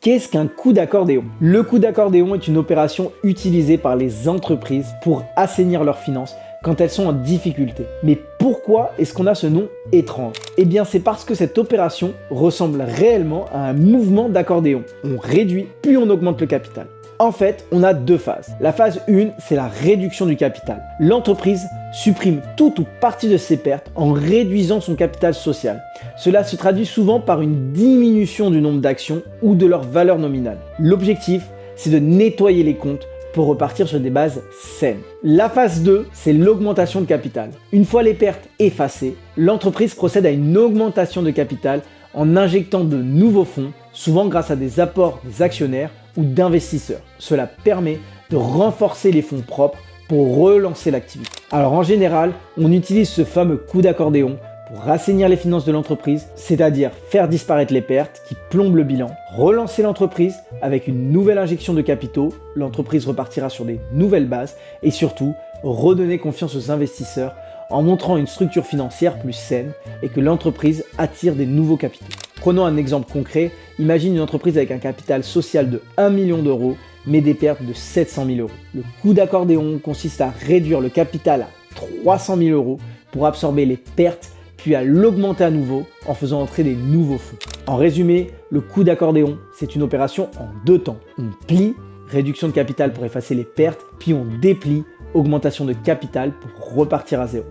Qu'est-ce qu'un coup d'accordéon? Le coup d'accordéon est une opération utilisée par les entreprises pour assainir leurs finances quand elles sont en difficulté. Mais pourquoi est-ce qu'on a ce nom étrange? Eh bien c'est parce que cette opération ressemble réellement à un mouvement d'accordéon. On réduit puis on augmente le capital. En fait, on a deux phases. La phase 1, c'est la réduction du capital. L'entreprise supprime toute ou partie de ses pertes en réduisant son capital social. Cela se traduit souvent par une diminution du nombre d'actions ou de leur valeur nominale. L'objectif, c'est de nettoyer les comptes pour repartir sur des bases saines. La phase 2, c'est l'augmentation de capital. Une fois les pertes effacées, l'entreprise procède à une augmentation de capital en injectant de nouveaux fonds, souvent grâce à des apports des actionnaires ou d'investisseurs. Cela permet de renforcer les fonds propres pour relancer l'activité. Alors en général, on utilise ce fameux coup d'accordéon pour assainir les finances de l'entreprise, c'est-à-dire faire disparaître les pertes qui plombent le bilan, relancer l'entreprise avec une nouvelle injection de capitaux, l'entreprise repartira sur des nouvelles bases et surtout redonner confiance aux investisseurs en montrant une structure financière plus saine et que l'entreprise attire des nouveaux capitaux. Prenons un exemple concret, imagine une entreprise avec un capital social de 1 million d'euros mais des pertes de 700 000 euros. Le coup d'accordéon consiste à réduire le capital à 300 000 euros pour absorber les pertes puis à l'augmenter à nouveau en faisant entrer des nouveaux fonds. En résumé, le coup d'accordéon, c'est une opération en deux temps. On plie, réduction de capital pour effacer les pertes, puis on déplie, augmentation de capital pour repartir à zéro.